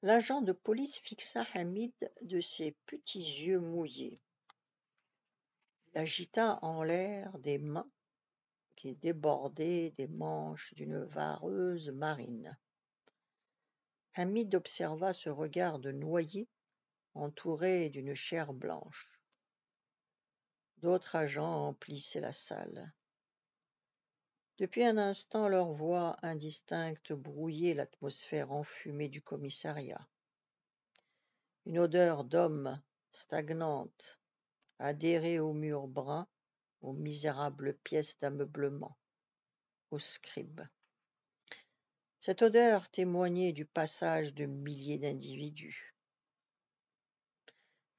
L'agent de police fixa Hamid de ses petits yeux mouillés. Il agita en l'air des mains qui débordaient des manches d'une vareuse marine. Hamid observa ce regard de noyé entouré d'une chair blanche. D'autres agents emplissaient la salle. Depuis un instant, leurs voix indistinctes brouillaient l'atmosphère enfumée du commissariat. Une odeur d'homme stagnante adhérait aux murs bruns, aux misérables pièces d'ameublement, aux scribes. Cette odeur témoignait du passage de milliers d'individus.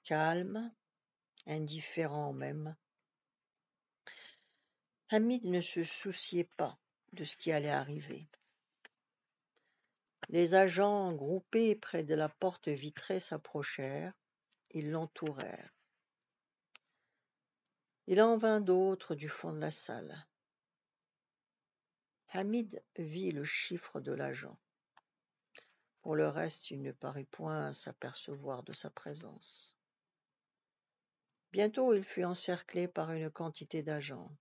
Calmes, indifférents même, Hamid ne se souciait pas de ce qui allait arriver. Les agents groupés près de la porte vitrée s'approchèrent, ils l'entourèrent. Il en vint d'autres du fond de la salle. Hamid vit le chiffre de l'agent. Pour le reste, il ne parut point s'apercevoir de sa présence. Bientôt, il fut encerclé par une quantité d'agents.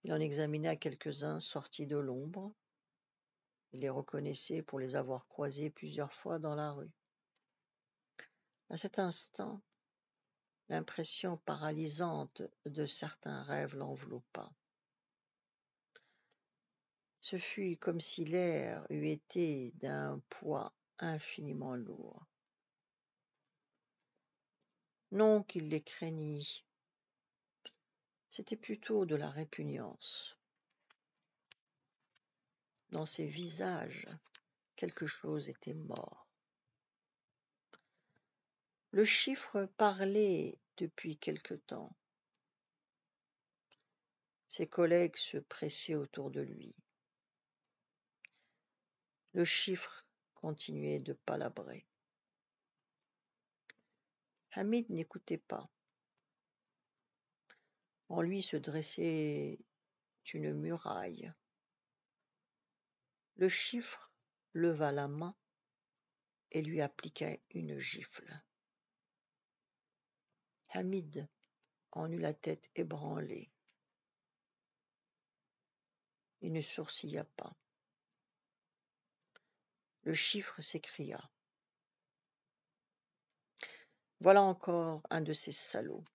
Il en examina quelques-uns sortis de l'ombre. Il les reconnaissait pour les avoir croisés plusieurs fois dans la rue. À cet instant, l'impression paralysante de certains rêves l'enveloppa. Ce fut comme si l'air eût été d'un poids infiniment lourd. Non qu'il les craignît, c'était plutôt de la répugnance. Dans ces visages, quelque chose était mort. Le chiffre parlait depuis quelque temps. Ses collègues se pressaient autour de lui. Le chiffre continuait de palabrer. Hamid n'écoutait pas. En lui se dressait une muraille. Le chiffre leva la main et lui appliqua une gifle. Hamid en eut la tête ébranlée. Il ne sourcilla pas. Le chiffre s'écria. Voilà encore un de ces salauds.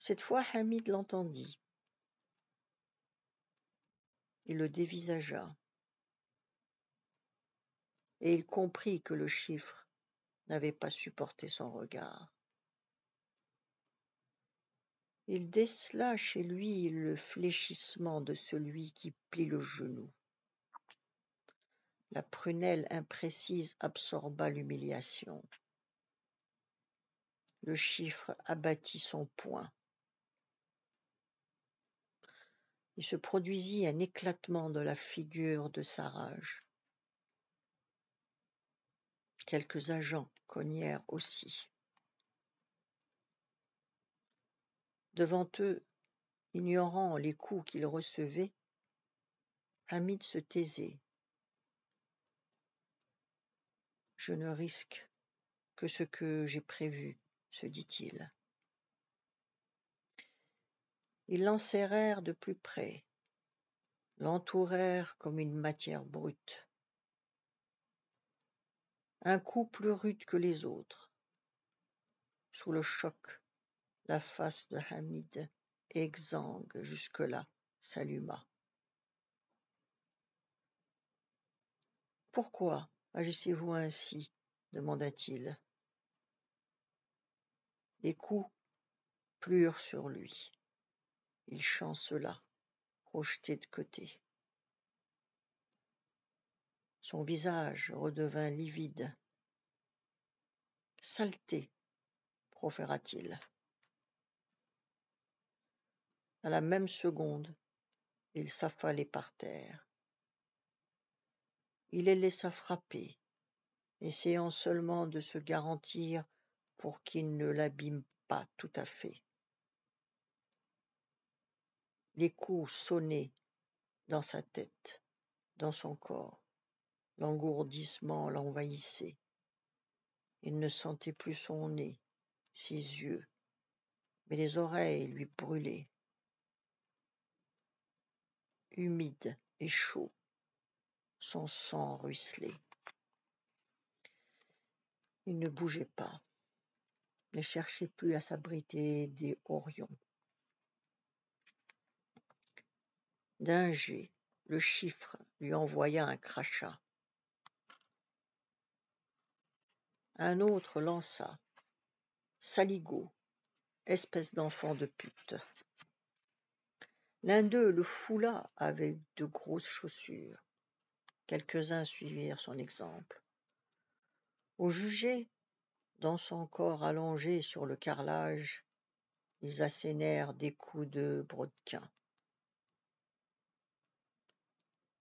Cette fois, Hamid l'entendit. Il le dévisagea. Et il comprit que le chiffre n'avait pas supporté son regard. Il décela chez lui le fléchissement de celui qui plie le genou. La prunelle imprécise absorba l'humiliation. Le chiffre abattit son poing. Il se produisit un éclatement de la figure de sa rage. Quelques agents cognèrent aussi. Devant eux, ignorant les coups qu'il recevait, Hamid se taisait. Je ne risque que ce que j'ai prévu, se dit-il. Ils l'enserrèrent de plus près, l'entourèrent comme une matière brute. Un coup plus rude que les autres. Sous le choc, la face de Hamid, exsangue jusque-là, s'alluma. Pourquoi agissez-vous ainsi demanda-t-il. Les coups plurent sur lui. Il chancela, projeté de côté. Son visage redevint livide. Saleté, proféra-t-il. À la même seconde, il s'affalait par terre. Il les laissa frapper, essayant seulement de se garantir pour qu'il ne l'abîme pas tout à fait. Les coups sonnaient dans sa tête. dans son corps. L'engourdissement l'envahissait. Il ne sentait plus son nez, ses yeux, mais les oreilles lui brûlaient, humides et chauds. Son sang ruisselait. Il ne bougeait pas, ne cherchait plus à s'abriter des horions. D'un jet, le chiffre lui envoya un crachat. Un autre lança « Saligaud, espèce d'enfant de pute ». L'un d'eux le foula avec de grosses chaussures. Quelques-uns suivirent son exemple. Au jugé, dans son corps allongé sur le carrelage, ils assénèrent des coups de brodequin.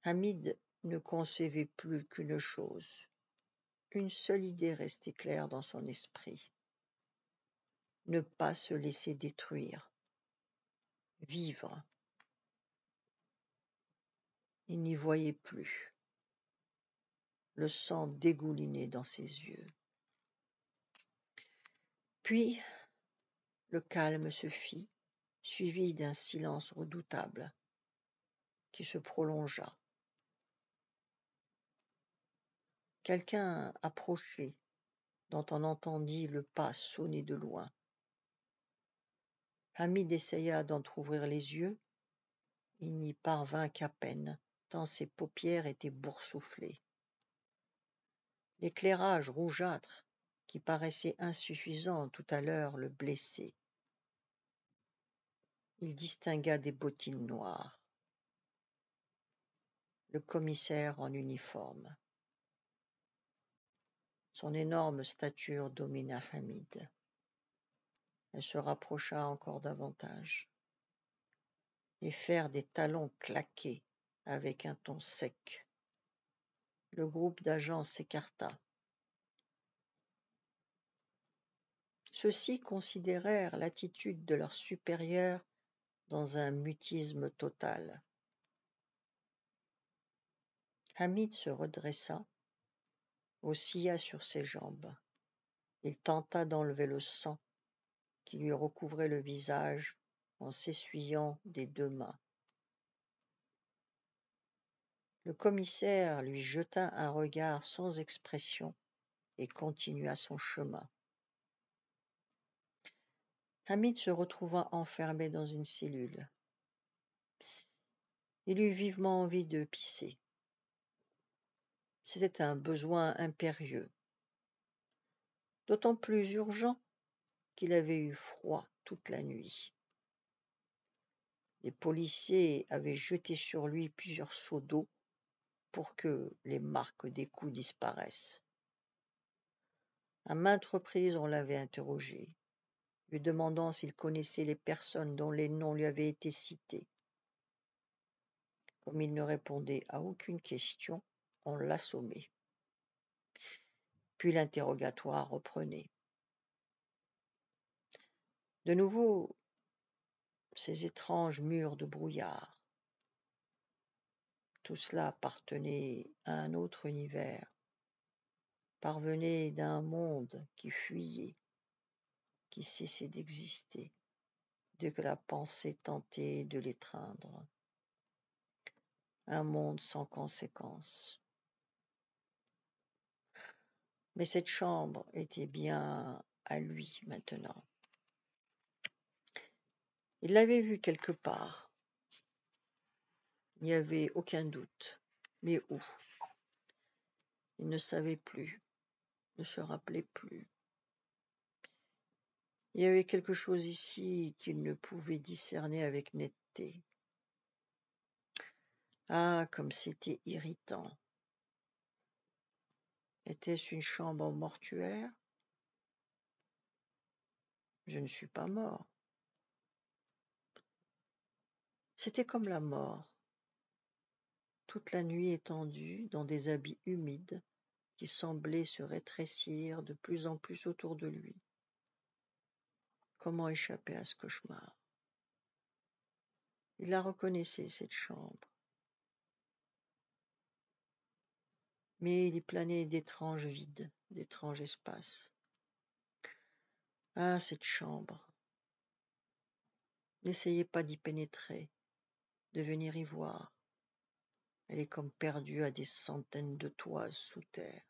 Hamid ne concevait plus qu'une chose. Une seule idée restait claire dans son esprit. Ne pas se laisser détruire. Vivre. Il n'y voyait plus. Le sang dégoulinait dans ses yeux. Puis, le calme se fit, suivi d'un silence redoutable qui se prolongea. Quelqu'un approchait, dont on entendit le pas sonner de loin. Hamid essaya d'entr'ouvrir les yeux. Il n'y parvint qu'à peine, tant ses paupières étaient boursouflées. L'éclairage rougeâtre, qui paraissait insuffisant tout à l'heure, le blessait. Il distingua des bottines noires. Le commissaire en uniforme. Son énorme stature domina Hamid. Elle se rapprocha encore davantage. Les fers des talons claquaient avec un ton sec. Le groupe d'agents s'écarta. Ceux-ci considérèrent l'attitude de leur supérieur dans un mutisme total. Hamid se redressa, oscilla sur ses jambes. Il tenta d'enlever le sang qui lui recouvrait le visage en s'essuyant des deux mains. Le commissaire lui jeta un regard sans expression et continua son chemin. Hamid se retrouva enfermé dans une cellule. Il eut vivement envie de pisser. C'était un besoin impérieux, d'autant plus urgent qu'il avait eu froid toute la nuit. Les policiers avaient jeté sur lui plusieurs seaux d'eau pour que les marques des coups disparaissent. À maintes reprises, on l'avait interrogé, lui demandant s'il connaissait les personnes dont les noms lui avaient été cités. Comme il ne répondait à aucune question, on l'assommait. Puis l'interrogatoire reprenait. De nouveau, ces étranges murs de brouillard. Tout cela appartenait à un autre univers, parvenait d'un monde qui fuyait, qui cessait d'exister, dès que la pensée tentait de l'étreindre. Un monde sans conséquence. Mais cette chambre était bien à lui maintenant. Il l'avait vue quelque part. Il n'y avait aucun doute. Mais où? Il ne savait plus, ne se rappelait plus. Il y avait quelque chose ici qu'il ne pouvait discerner avec netteté. Ah, comme c'était irritant. Était-ce une chambre mortuaire? Je ne suis pas mort. C'était comme la mort, toute la nuit étendue dans des habits humides qui semblaient se rétrécir de plus en plus autour de lui. Comment échapper à ce cauchemar? Il la reconnaissait, cette chambre. mais il y planait d'étranges vides, d'étranges espaces. Ah, cette chambre! N'essayez pas d'y pénétrer, de venir y voir. Elle est comme perdue à des centaines de toises sous terre.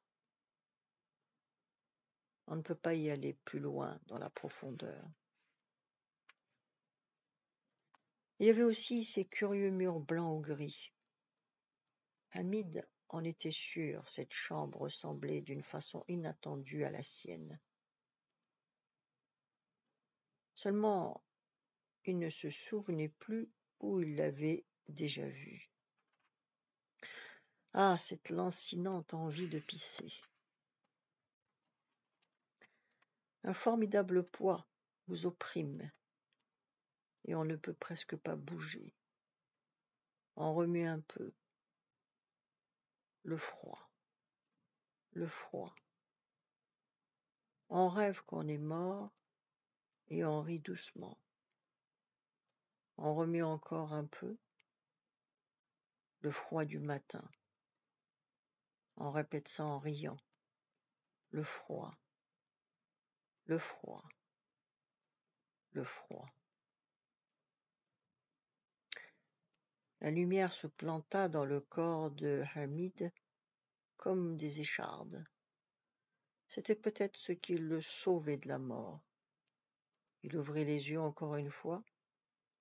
On ne peut pas y aller plus loin dans la profondeur. Il y avait aussi ces curieux murs blancs ou gris. Hamid en était sûr, cette chambre ressemblait d'une façon inattendue à la sienne. Seulement, il ne se souvenait plus où il l'avait déjà vue. Ah, cette lancinante envie de pisser. Un formidable poids vous opprime, et on ne peut presque pas bouger. On remue un peu. Le froid. Le froid. On rêve qu'on est mort, et on rit doucement. On remue encore un peu. Le froid du matin. On répète ça en riant. Le froid. Le froid. Le froid. La lumière se planta dans le corps de Hamid comme des échardes. C'était peut-être ce qui le sauvait de la mort. Il ouvrit les yeux encore une fois,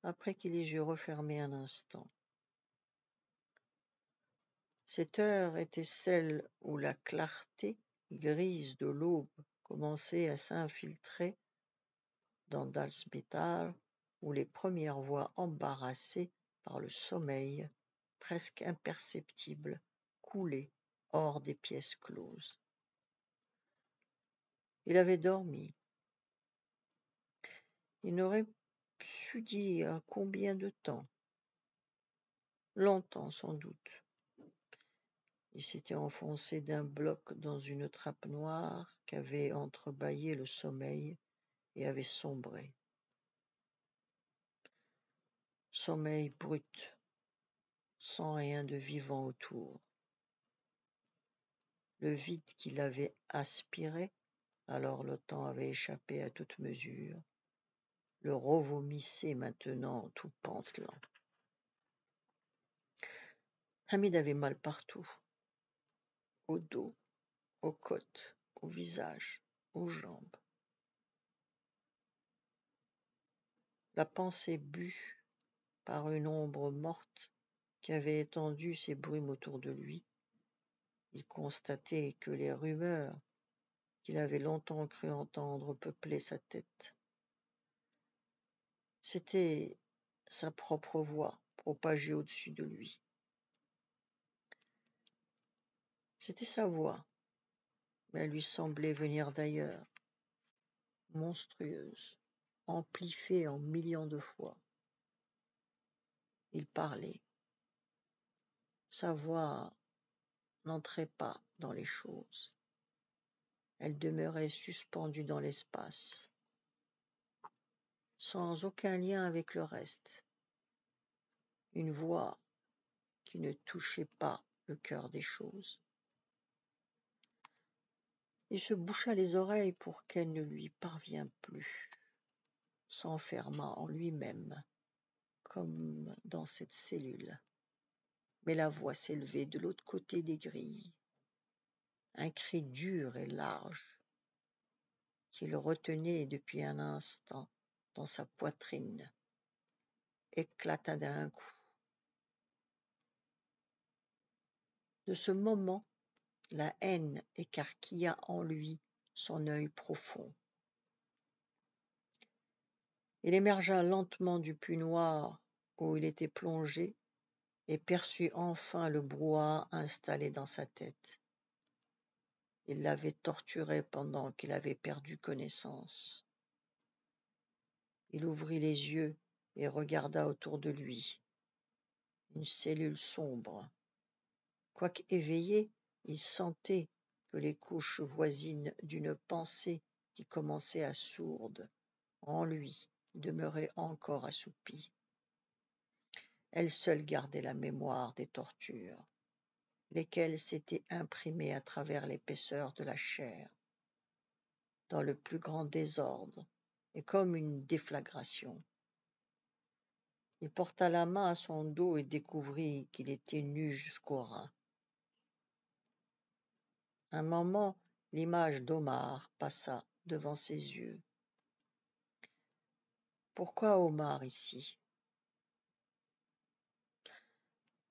après qu'il les eut refermés un instant. Cette heure était celle où la clarté grise de l'aube commençait à s'infiltrer dans Dalsmetal, où les premières voix embarrassées par le sommeil, presque imperceptibles, coulaient hors des pièces closes. Il avait dormi. Il n'aurait su dire combien de temps. Longtemps sans doute. Il s'était enfoncé d'un bloc dans une trappe noire qu'avait entrebâillé le sommeil et avait sombré. Sommeil brut, sans rien de vivant autour. Le vide qu'il avait aspiré, alors le temps avait échappé à toute mesure, le revomissait maintenant tout pantelant. Hamid avait mal partout, au dos, aux côtes, au visage, aux jambes. La pensée bue par une ombre morte qui avait étendu ses brumes autour de lui, il constatait que les rumeurs qu'il avait longtemps cru entendre peuplaient sa tête. C'était sa propre voix propagée au-dessus de lui. C'était sa voix, mais elle lui semblait venir d'ailleurs, monstrueuse, amplifiée en millions de fois. Il parlait. Sa voix n'entrait pas dans les choses. Elle demeurait suspendue dans l'espace, sans aucun lien avec le reste. Une voix qui ne touchait pas le cœur des choses. Il se boucha les oreilles pour qu'elle ne lui parvînt plus, s'enferma en lui-même, comme dans cette cellule. Mais la voix s'élevait de l'autre côté des grilles. Un cri dur et large, qui le retenait depuis un instant dans sa poitrine, éclata d'un coup. De ce moment, la haine écarquilla en lui son œil profond. Il émergea lentement du puits noir où il était plongé et perçut enfin le brouhaha installé dans sa tête. Il l'avait torturé pendant qu'il avait perdu connaissance. Il ouvrit les yeux et regarda autour de lui. Une cellule sombre. Quoique éveillé, il sentait que les couches voisines d'une pensée qui commençait à sourde en lui demeuraient encore assoupies. Elle seule gardait la mémoire des tortures. lesquels s'étaient imprimés à travers l'épaisseur de la chair, dans le plus grand désordre, et comme une déflagration. Il porta la main à son dos et découvrit qu'il était nu jusqu'aux reins. Un moment, l'image d'Omar passa devant ses yeux. Pourquoi Omar ici?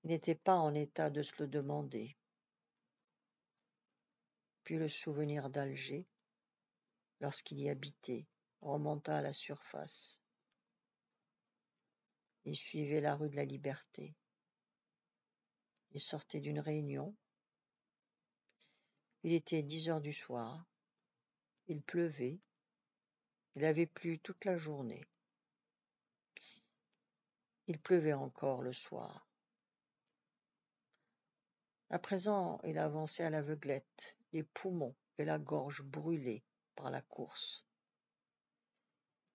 Il n'était pas en état de se le demander. Puis le souvenir d'Alger, lorsqu'il y habitait, remonta à la surface. Il suivait la rue de la Liberté. Il sortait d'une réunion. Il était 10 heures du soir. Il pleuvait. Il avait plu toute la journée. Il pleuvait encore le soir. À présent, il avançait à l'aveuglette, les poumons et la gorge brûlés par la course.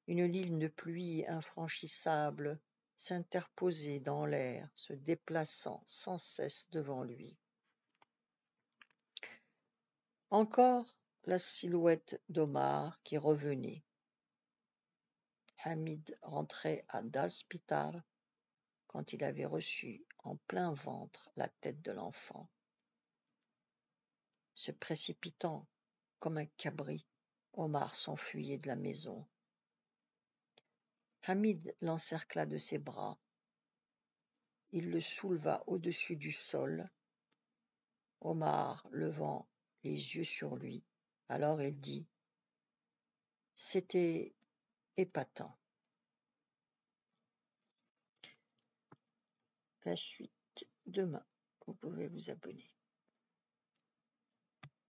Une ligne de pluie infranchissable s'interposait dans l'air, se déplaçant sans cesse devant lui. Encore la silhouette d'Omar qui revenait. Hamid rentrait à Dalspitar quand il avait reçu en plein ventre la tête de l'enfant. Se précipitant comme un cabri, Omar s'enfuyait de la maison. Hamid l'encercla de ses bras. Il le souleva au-dessus du sol. Omar levant les yeux sur lui, alors il dit « C'était épatant. » La suite demain. Vous pouvez vous abonner.